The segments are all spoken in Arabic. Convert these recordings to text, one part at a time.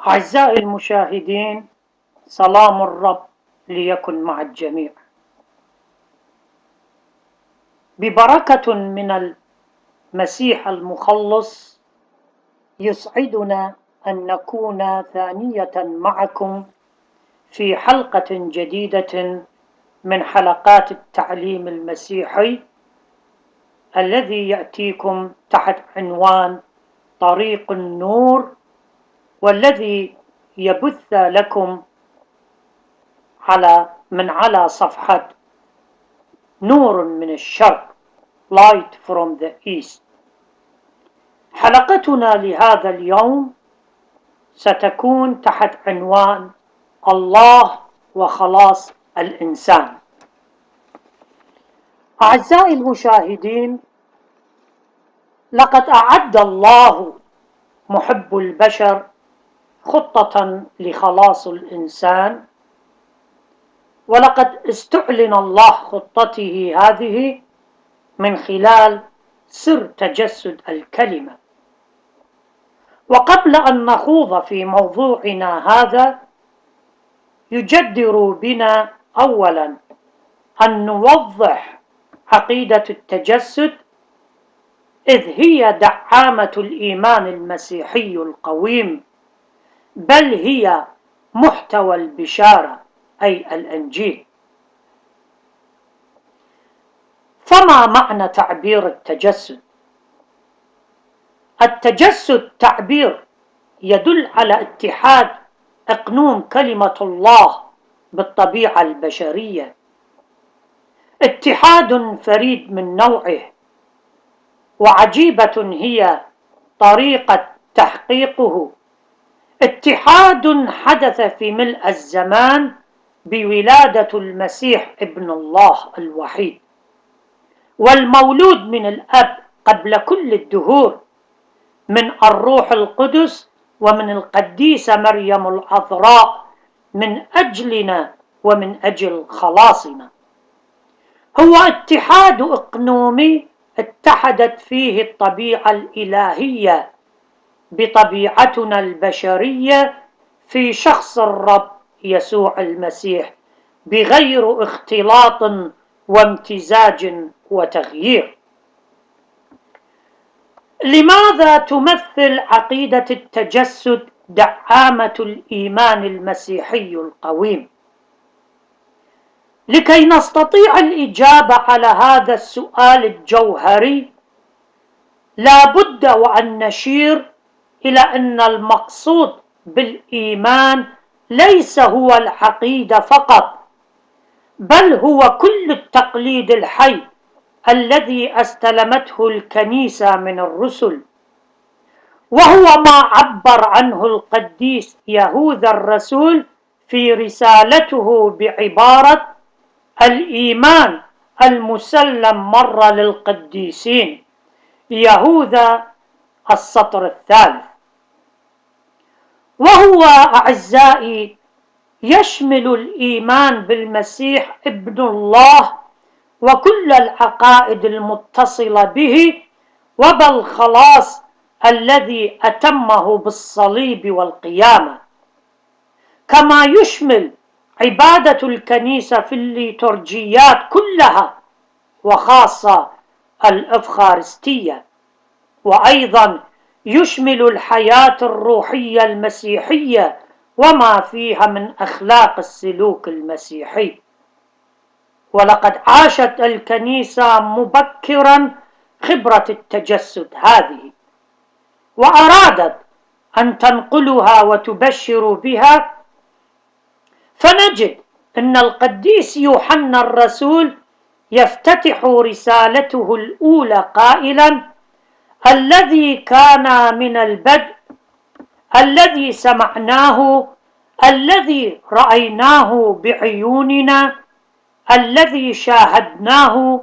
أعزائي المشاهدين، سلام الرب ليكن مع الجميع. ببركة من المسيح المخلص يسعدنا أن نكون ثانية معكم في حلقة جديدة من حلقات التعليم المسيحي الذي يأتيكم تحت عنوان طريق النور، والذي يبث لكم على صفحة نور من الشرق Light from the East. حلقتنا لهذا اليوم ستكون تحت عنوان الله وخلاص الإنسان. أعزائي المشاهدين، لقد أعد الله محب البشر خطة لخلاص الإنسان، ولقد استعلن الله خطته هذه من خلال سر تجسد الكلمة. وقبل أن نخوض في موضوعنا هذا، يجدر بنا أولا أن نوضح عقيدة التجسد، إذ هي دعامة الإيمان المسيحي القويم، بل هي محتوى البشارة أي الإنجيل. فما معنى تعبير التجسد؟ التجسد تعبير يدل على اتحاد إقنوم كلمة الله بالطبيعة البشرية، اتحاد فريد من نوعه، وعجيبة هي طريقة تحقيقه. اتحاد حدث في ملء الزمان بولادة المسيح ابن الله الوحيد، والمولود من الأب قبل كل الدهور، من الروح القدس ومن القديسة مريم العذراء، من أجلنا ومن أجل خلاصنا. هو اتحاد إقنومي اتحدت فيه الطبيعة الإلهية بطبيعتنا البشرية في شخص الرب يسوع المسيح، بغير اختلاط وامتزاج وتغيير. لماذا تمثل عقيدة التجسد دعامة الإيمان المسيحي القويم؟ لكي نستطيع الإجابة على هذا السؤال الجوهري، لا بد وأن نشير إلى أن المقصود بالإيمان ليس هو العقيدة فقط، بل هو كل التقليد الحي الذي استلمته الكنيسة من الرسل، وهو ما عبر عنه القديس يهوذا الرسول في رسالته بعبارة الإيمان المسلم مرة للقديسين، يهوذا السطر الثالث. وهو أعزائي يشمل الإيمان بالمسيح ابن الله وكل العقائد المتصلة به، وبالخلاص الذي أتمه بالصليب والقيامة، كما يشمل عبادة الكنيسة في الليتورجيات كلها، وخاصة الإفخارستية، وأيضا يشمل الحياة الروحية المسيحية وما فيها من أخلاق السلوك المسيحي. ولقد عاشت الكنيسة مبكرا خبرة التجسد هذه، وأرادت أن تنقلها وتبشر بها، فنجد أن القديس يوحنا الرسول يفتتح رسالته الأولى قائلا: الذي كان من البدء، الذي سمعناه، الذي رأيناه بعيوننا، الذي شاهدناه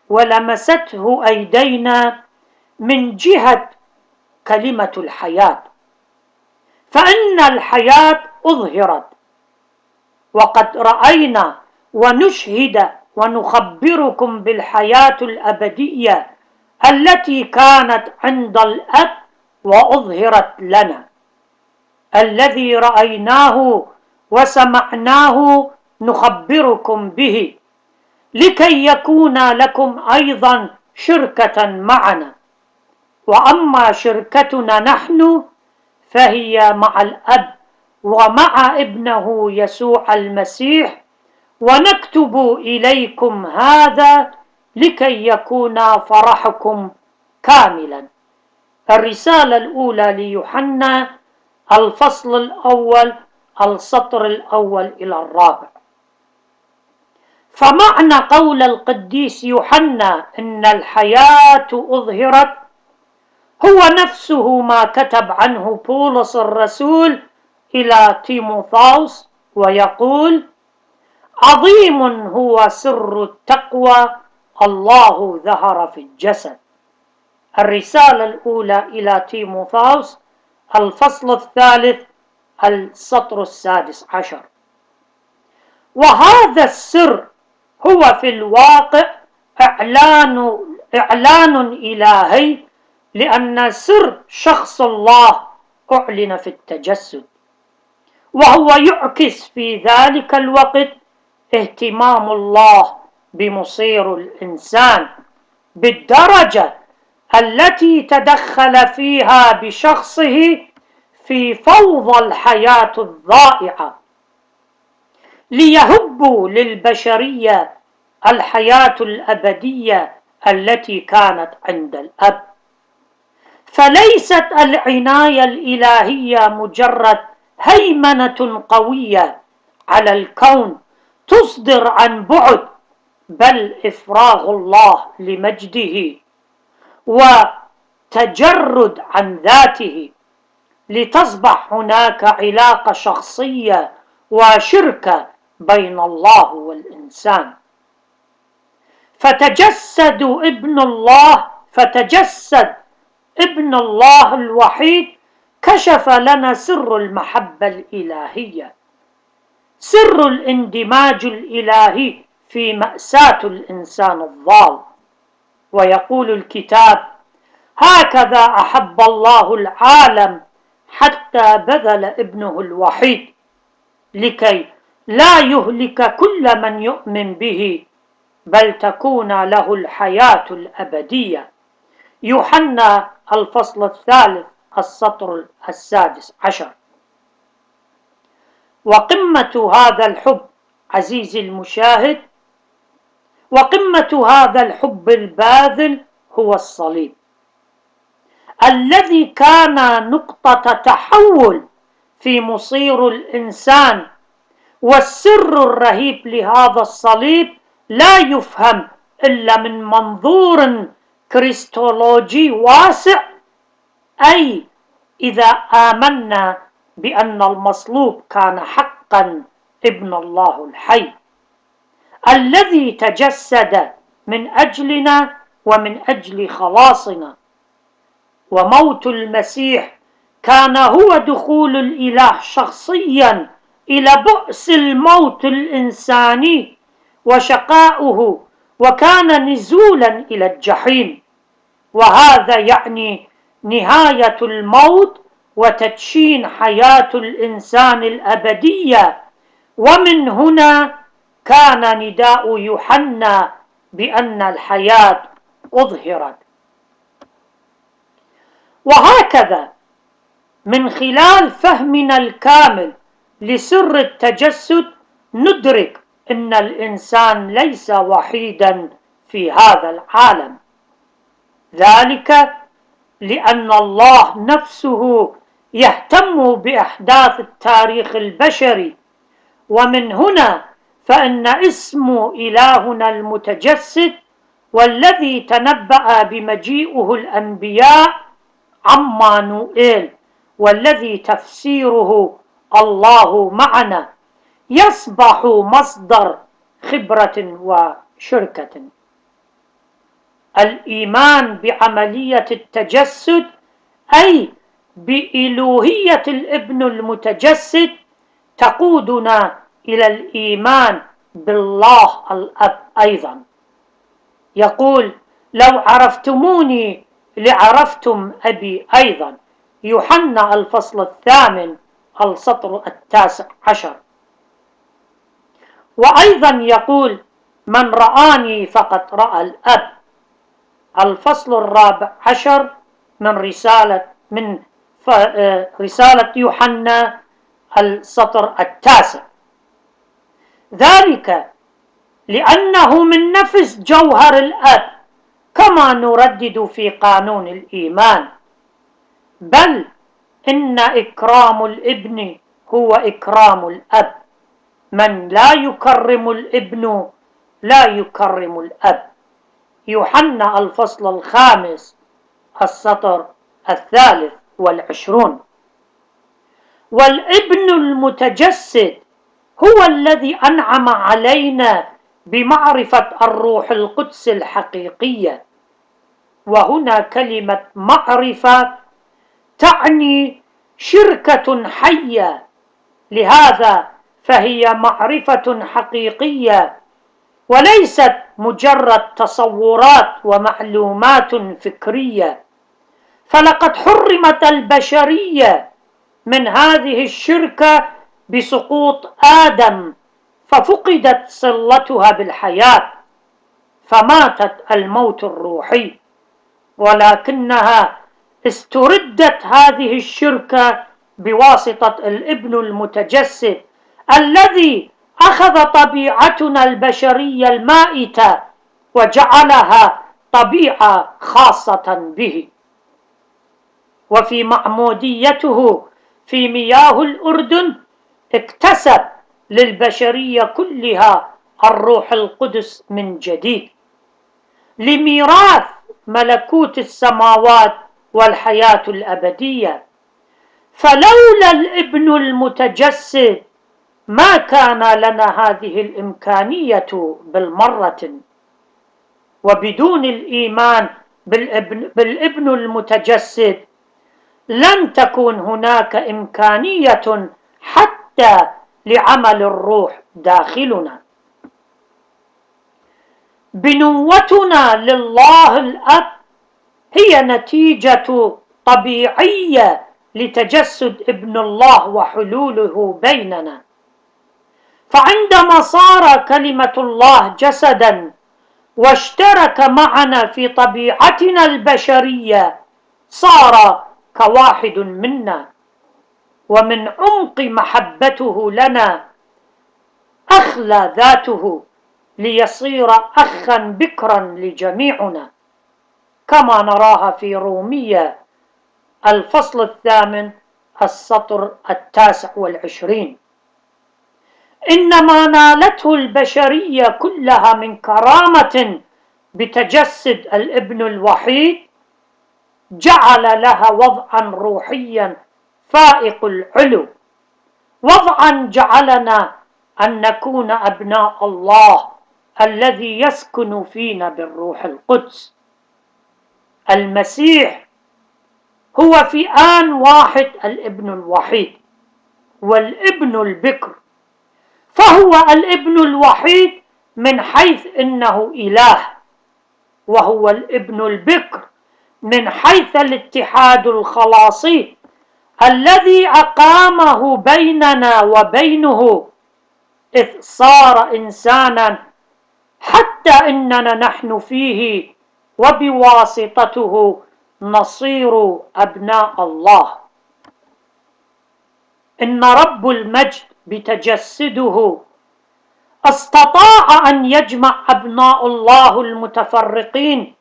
ولمسته أيدينا، من جهة كلمة الحياة. فإن الحياة أظهرت، وقد رأينا ونشهد ونخبركم بالحياة الأبدية التي كانت عند الأب وأظهرت لنا. الذي رأيناه وسمعناه نخبركم به لكي يكون لكم أيضا شركة معنا. وأما شركتنا نحن فهي مع الأب ومع ابنه يسوع المسيح، ونكتب إليكم هذا لكي يكون فرحكم كاملا. الرسالة الأولى ليوحنا، الفصل الأول، السطر الأول إلى الرابع. فمعنى قول القديس يوحنا إن الحياة أظهرت هو نفسه ما كتب عنه بولس الرسول إلى تيموثاوس ويقول: عظيم هو سر التقوى، الله ظهر في الجسد. الرسالة الأولى إلى تيموثاوس، الفصل الثالث، السطر السادس عشر. وهذا السر هو في الواقع إعلان إلهي، لأن سر شخص الله أعلن في التجسد، وهو يعكس في ذلك الوقت اهتمام الله بمصير الإنسان بالدرجة التي تدخل فيها بشخصه في فوضى الحياة الضائعة ليهبوا للبشرية الحياة الأبدية التي كانت عند الأب. فليست العناية الإلهية مجرد هيمنة قوية على الكون تصدر عن بعد، بل إفراغ الله لمجده وتجرد عن ذاته لتصبح هناك علاقة شخصية وشركة بين الله والإنسان. فتجسد ابن الله الوحيد كشف لنا سر المحبة الإلهية، سر الاندماج الإلهي في مأساة الإنسان الضال. ويقول الكتاب: هكذا أحب الله العالم حتى بذل ابنه الوحيد لكي لا يهلك كل من يؤمن به، بل تكون له الحياة الأبدية. يوحنا الفصل الثالث، السطر السادس عشر. وقمة هذا الحب عزيزي المشاهد، وقمة هذا الحب الباذل هو الصليب، الذي كان نقطة تحول في مصير الإنسان. والسر الرهيب لهذا الصليب لا يفهم إلا من منظور كريستولوجي واسع، أي إذا آمنا بأن المصلوب كان حقا ابن الله الحي الذي تجسد من أجلنا ومن أجل خلاصنا. وموت المسيح كان هو دخول الإله شخصيا إلى بؤس الموت الإنساني وشقاؤه، وكان نزولا إلى الجحيم. وهذا يعني نهاية الموت وتدشين حياة الإنسان الأبدية. ومن هنا كان نداء يوحنا بأن الحياة أظهرت. وهكذا من خلال فهمنا الكامل لسر التجسد ندرك أن الإنسان ليس وحيدا في هذا العالم، ذلك لأن الله نفسه يهتم بأحداث التاريخ البشري. ومن هنا فإن اسم إلهنا المتجسد والذي تنبأ بمجيئه الأنبياء عمانوئيل، والذي تفسيره الله معنا، يصبح مصدر خبرة وشركة. الإيمان بعملية التجسد أي بإلوهية الابن المتجسد تقودنا إلى الإيمان بالله الأب أيضا. يقول: لو عرفتموني لعرفتم أبي أيضا. يوحنا الفصل الثامن، السطر 19. وأيضا يقول: من رآني فقد رأى الأب. الفصل 14 من رسالة يوحنا السطر 9. ذلك لأنه من نفس جوهر الأب، كما نردد في قانون الإيمان، بل إن إكرام الابن هو إكرام الأب. من لا يكرم الابن لا يكرم الأب. يوحنا الفصل 5 السطر 23. والابن المتجسد هو الذي أنعم علينا بمعرفة الروح القدس الحقيقية. وهنا كلمة معرفة تعني شركة حية، لهذا فهي معرفة حقيقية وليست مجرد تصورات ومعلومات فكرية. فلقد حرمت البشرية من هذه الشركة بسقوط آدم، ففقدت صلتها بالحياة، فماتت الموت الروحي. ولكنها استردت هذه الشركة بواسطة الابن المتجسد الذي أخذ طبيعتنا البشرية المائتة وجعلها طبيعة خاصة به. وفي معموديته في مياه الأردن اكتسب للبشرية كلها الروح القدس من جديد، لميراث ملكوت السماوات والحياة الأبدية. فلولا الابن المتجسد ما كان لنا هذه الإمكانية بالمرة. وبدون الإيمان بالابن المتجسد لن تكون هناك إمكانية حتى لعمل الروح داخلنا. بنوتنا لله الأب هي نتيجة طبيعية لتجسد ابن الله وحلوله بيننا. فعندما صار كلمة الله جسدا واشترك معنا في طبيعتنا البشرية، صار كواحد منا. ومن عمق محبته لنا أخلى ذاته ليصير أخا بكرا لجميعنا، كما نراها في رومية الفصل 8 السطر 29. إنما نالته البشرية كلها من كرامة بتجسد الابن الوحيد جعل لها وضعا روحيا فائق العلو، وضعا جعلنا أن نكون أبناء الله الذي يسكن فينا بالروح القدس. المسيح هو في آن واحد الابن الوحيد والابن البكر، فهو الابن الوحيد من حيث إنه إله، وهو الابن البكر من حيث الاتحاد الخلاصي الذي أقامه بيننا وبينه، إذ صار إنسانا حتى إننا نحن فيه وبواسطته نصير أبناء الله. إن رب المجد بتجسده استطاع أن يجمع أبناء الله المتفرقين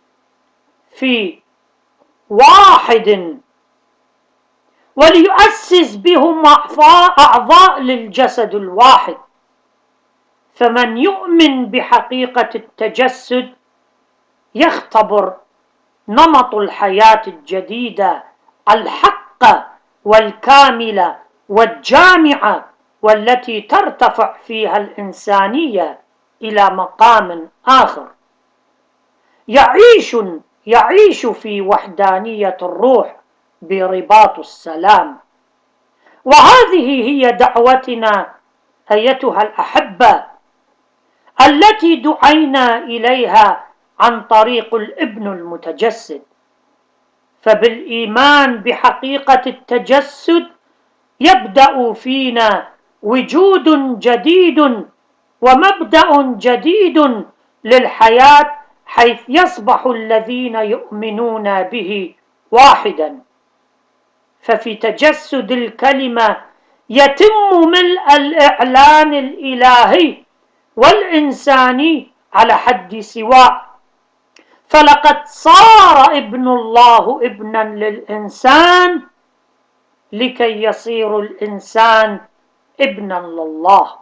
في واحد وليؤسس بهم أعضاء للجسد الواحد. فمن يؤمن بحقيقة التجسد يختبر نمط الحياة الجديدة الحقة والكاملة والجامعة، والتي ترتفع فيها الإنسانية إلى مقام آخر. يعيش في وحدانية الروح برباط السلام. وهذه هي دعوتنا أيتها الأحبة التي دعينا إليها عن طريق الابن المتجسد. فبالإيمان بحقيقة التجسد يبدأ فينا وجود جديد ومبدأ جديد للحياة، حيث يصبح الذين يؤمنون به واحدا. ففي تجسد الكلمة يتم ملء الإعلان الإلهي والإنساني على حد سواء، فلقد صار ابن الله ابنا للإنسان لكي يصير الإنسان ابنا لله.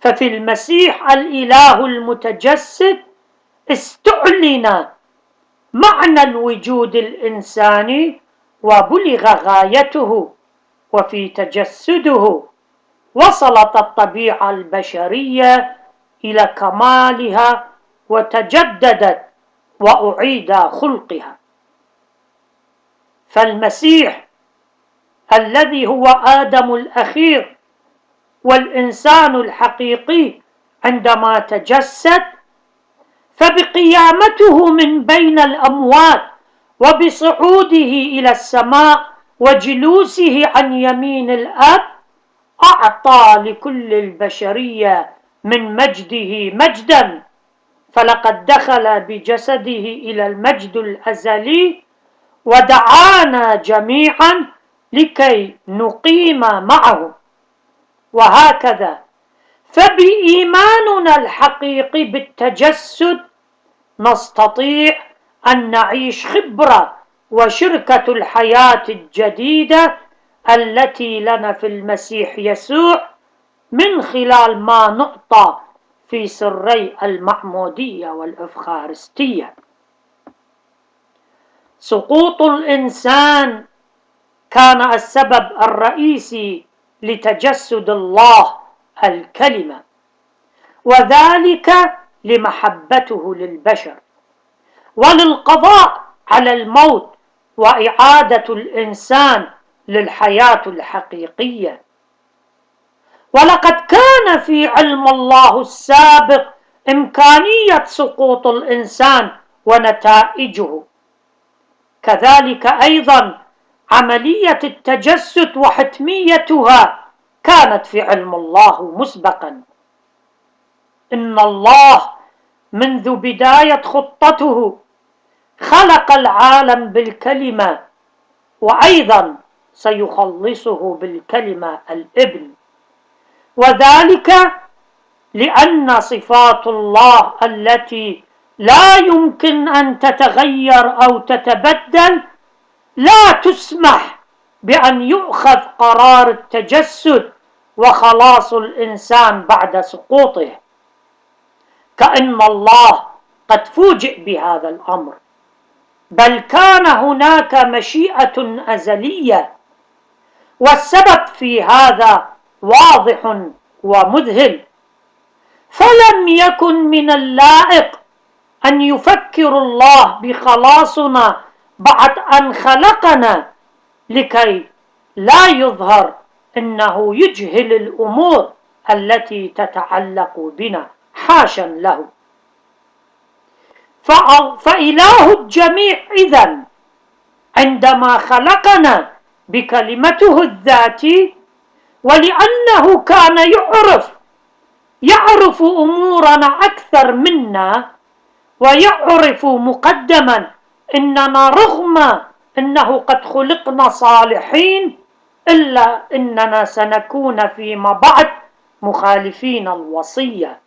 ففي المسيح الإله المتجسد استعلن معنى الوجود الإنساني وبلغ غايته، وفي تجسده وصلت الطبيعة البشرية إلى كمالها وتجددت وأعيد خلقها. فالمسيح الذي هو آدم الأخير والإنسان الحقيقي عندما تجسد، فبقيامته من بين الأموات وبصعوده إلى السماء وجلوسه عن يمين الآب أعطى لكل البشرية من مجده مجدا، فلقد دخل بجسده إلى المجد الأزلي ودعانا جميعا لكي نقيم معه. وهكذا فبإيماننا الحقيقي بالتجسد نستطيع أن نعيش خبرة وشركة الحياة الجديدة التي لنا في المسيح يسوع من خلال ما نعطى في سري المعمودية والإفخارستية. سقوط الإنسان كان السبب الرئيسي لتجسد الله الكلمة، وذلك لمحبته للبشر وللقضاء على الموت وإعادة الإنسان للحياة الحقيقية. ولقد كان في علم الله السابق إمكانية سقوط الإنسان ونتائجه، كذلك أيضا عملية التجسد وحتميتها كانت في علم الله مسبقا. إن الله منذ بداية خطته خلق العالم بالكلمة، وأيضا سيخلصه بالكلمة الابن، وذلك لأن صفات الله التي لا يمكن أن تتغير أو تتبدل لا تسمح بأن يؤخذ قرار التجسد وخلاص الإنسان بعد سقوطه، كأن الله قد فوجئ بهذا الأمر، بل كان هناك مشيئة أزلية، والسبب في هذا واضح ومذهل. فلم يكن من اللائق أن يفكر الله بخلاصنا بعد أن خلقنا لكي لا يظهر أنه يجهل الأمور التي تتعلق بنا، حاشا له. فإله الجميع إذن عندما خلقنا بكلمته الذاتي، ولأنه كان يعرف أمورنا أكثر منا، ويعرف مقدما إننا رغم أنه قد خلقنا صالحين إلا أننا سنكون فيما بعد مخالفين الوصية،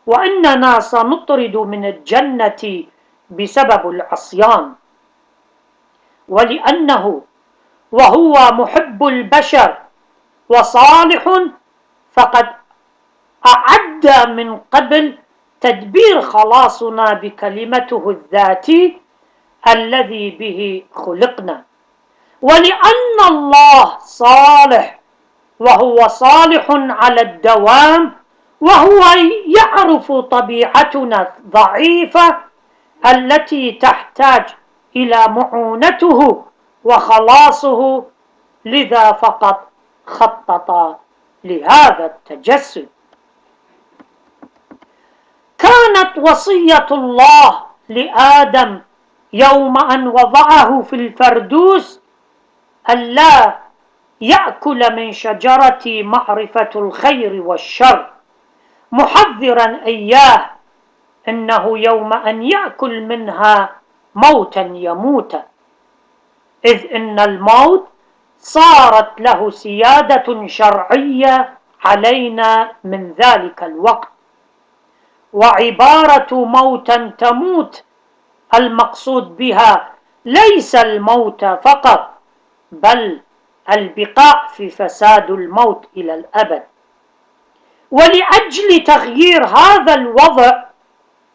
وإننا سنطرد من الجنة بسبب العصيان. ولأنه وهو محب البشر وصالح، فقد أعد من قبل تدبير خلاصنا بكلمته الذاتي الذي به خلقنا. ولأن الله صالح وهو صالح على الدوام، وهو يعرف طبيعتنا الضعيفة التي تحتاج إلى معونته وخلاصه، لذا فقط خطط لهذا التجسد. كانت وصية الله لآدم يوم أن وضعه في الفردوس ألا يأكل من شجرة معرفة الخير والشر، محذرا إياه إنه يوم أن يأكل منها موتا يموت، إذ إن الموت صارت له سيادة شرعية علينا من ذلك الوقت. وعبارة موتا تموت المقصود بها ليس الموت فقط، بل البقاء في فساد الموت إلى الأبد. ولأجل تغيير هذا الوضع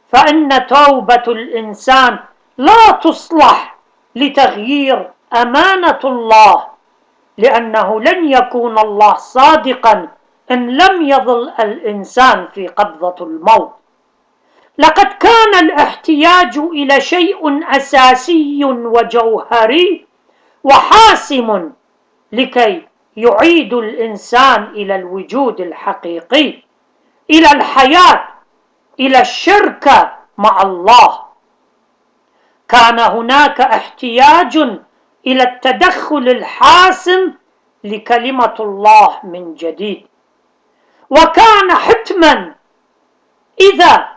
فإن توبة الإنسان لا تصلح لتغيير أمانة الله، لأنه لن يكون الله صادقا إن لم يظل الإنسان في قبضة الموت. لقد كان الاحتياج إلى شيء أساسي وجوهري وحاسم لكي يعيد الإنسان إلى الوجود الحقيقي، إلى الحياة، إلى الشركة مع الله. كان هناك احتياج إلى التدخل الحاسم لكلمة الله من جديد، وكان حتما إذا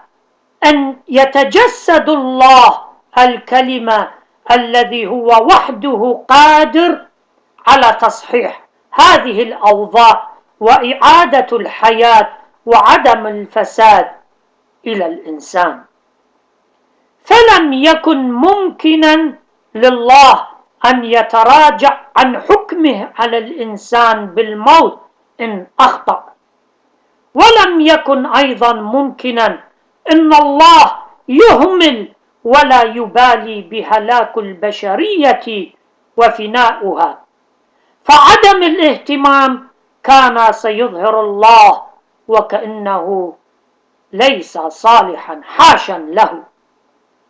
أن يتجسد الله الكلمة الذي هو وحده قادر على تصحيح هذه الأوضاع وإعادة الحياة وعدم الفساد إلى الإنسان. فلم يكن ممكنا لله أن يتراجع عن حكمه على الإنسان بالموت إن أخطأ، ولم يكن أيضا ممكنا إن الله يهمل ولا يبالي بهلاك البشرية وفناؤها. فعدم الاهتمام كان سيظهر الله وكأنه ليس صالحا حاشا له،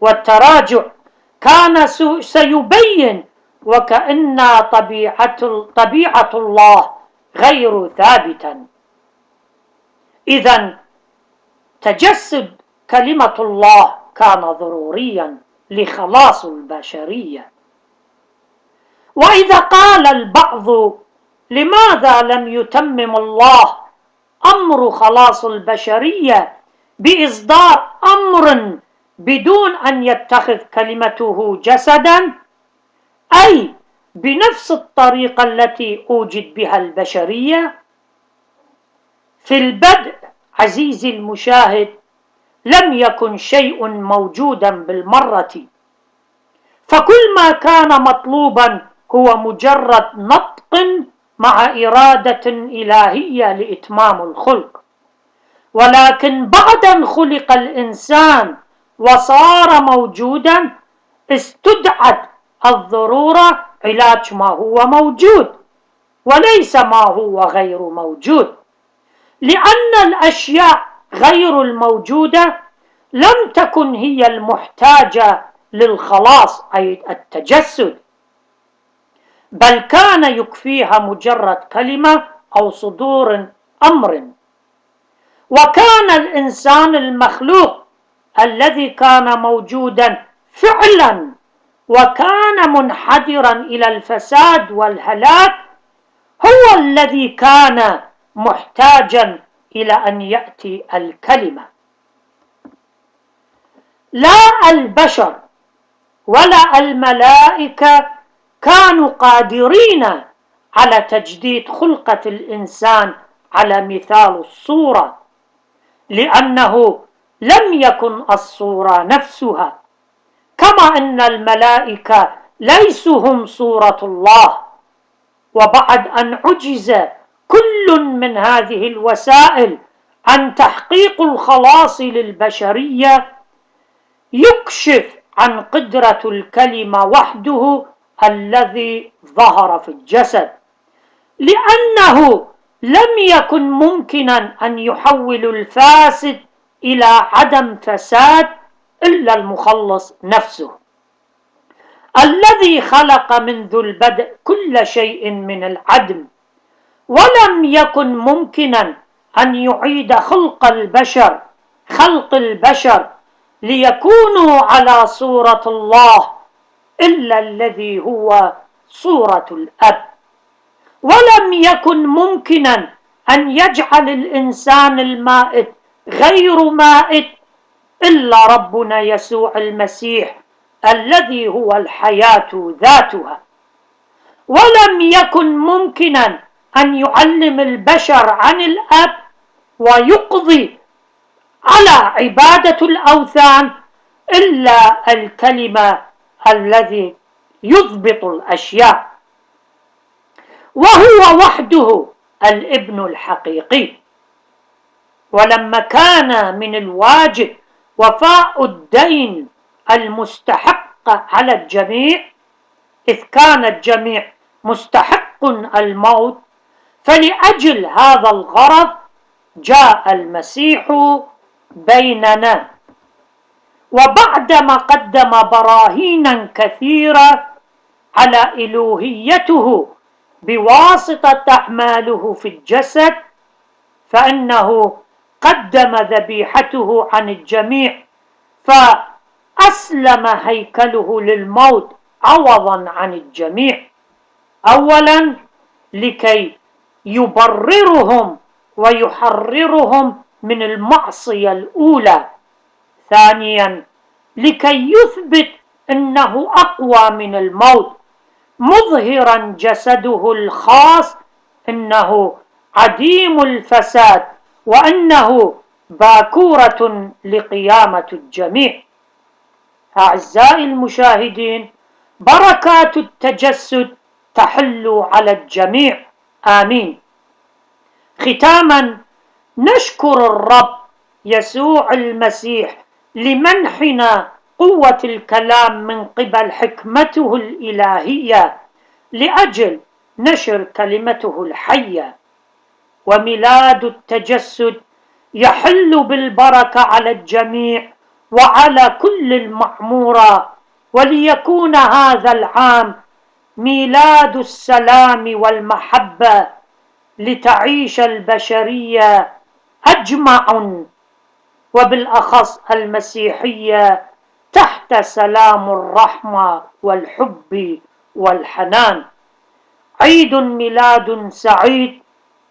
والتراجع كان سيبين وكأن طبيعة الله غير ثابتا. إذن تجسد كلمة الله كان ضروريا لخلاص البشرية. وإذا قال البعض لماذا لم يتمم الله أمر خلاص البشرية بإصدار أمر بدون أن يتخذ كلمته جسدا، أي بنفس الطريقة التي أوجد بها البشرية؟ في البدء عزيزي المشاهد لم يكن شيء موجودا بالمرة، فكل ما كان مطلوبا هو مجرد نطق مع إرادة إلهية لإتمام الخلق. ولكن بعد أن خلق الإنسان وصار موجودا استدعت الضرورة علاج ما هو موجود وليس ما هو غير موجود، لأن الأشياء غير الموجودة لم تكن هي المحتاجة للخلاص أي التجسد، بل كان يكفيها مجرد كلمة أو صدور أمر. وكان الإنسان المخلوق الذي كان موجودا فعلا وكان منحدرا إلى الفساد والهلاك هو الذي كان محتاجا إلى أن يأتي الكلمة. لا البشر ولا الملائكة كانوا قادرين على تجديد خلقة الإنسان على مثال الصورة، لأنه لم يكن الصورة نفسها، كما أن الملائكة ليسوا هم صورة الله. وبعد أن عجز كل من هذه الوسائل عن تحقيق الخلاص للبشرية، يكشف عن قدرة الكلمة وحده الذي ظهر في الجسد، لأنه لم يكن ممكنا أن يحول الفاسد إلى عدم فساد إلا المخلص نفسه الذي خلق منذ البدء كل شيء من العدم. ولم يكن ممكنا أن يعيد خلق البشر ليكونوا على صورة الله إلا الذي هو صورة الأب. ولم يكن ممكنا أن يجعل الإنسان المائت غير مائت إلا ربنا يسوع المسيح الذي هو الحياة ذاتها. ولم يكن ممكنا أن يعلم البشر عن الأب ويقضي على عبادة الأوثان إلا الكلمة الذي يضبط الأشياء، وهو وحده الابن الحقيقي. ولما كان من الواجب وفاء الدين المستحق على الجميع، إذ كان الجميع مستحق الموت، فلأجل هذا الغرض جاء المسيح بيننا. وبعدما قدم براهينا كثيرة على إلوهيته بواسطة أعماله في الجسد، فإنه قدم ذبيحته عن الجميع، فأسلم هيكله للموت عوضا عن الجميع. أولا لكي يبررهم ويحررهم من المعصية الأولى. ثانيا لكي يثبت أنه أقوى من الموت، مظهرا جسده الخاص أنه عديم الفساد وأنه باكورة لقيامة الجميع. أعزائي المشاهدين، بركات التجسد تحل على الجميع، آمين. ختاما، نشكر الرب يسوع المسيح لمنحنا قوة الكلام من قبل حكمته الإلهية لأجل نشر كلمته الحية. وميلاد التجسد يحل بالبركة على الجميع وعلى كل المعمورة، وليكون هذا العام ميلاد السلام والمحبة، لتعيش البشرية أجمع وبالأخص المسيحية تحت سلام الرحمة والحب والحنان. عيد ميلاد سعيد،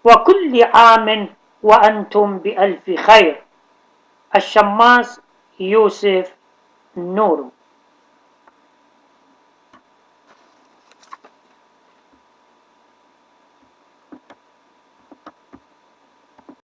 وكل عام وأنتم بألف خير. الشماس يوسف نورو.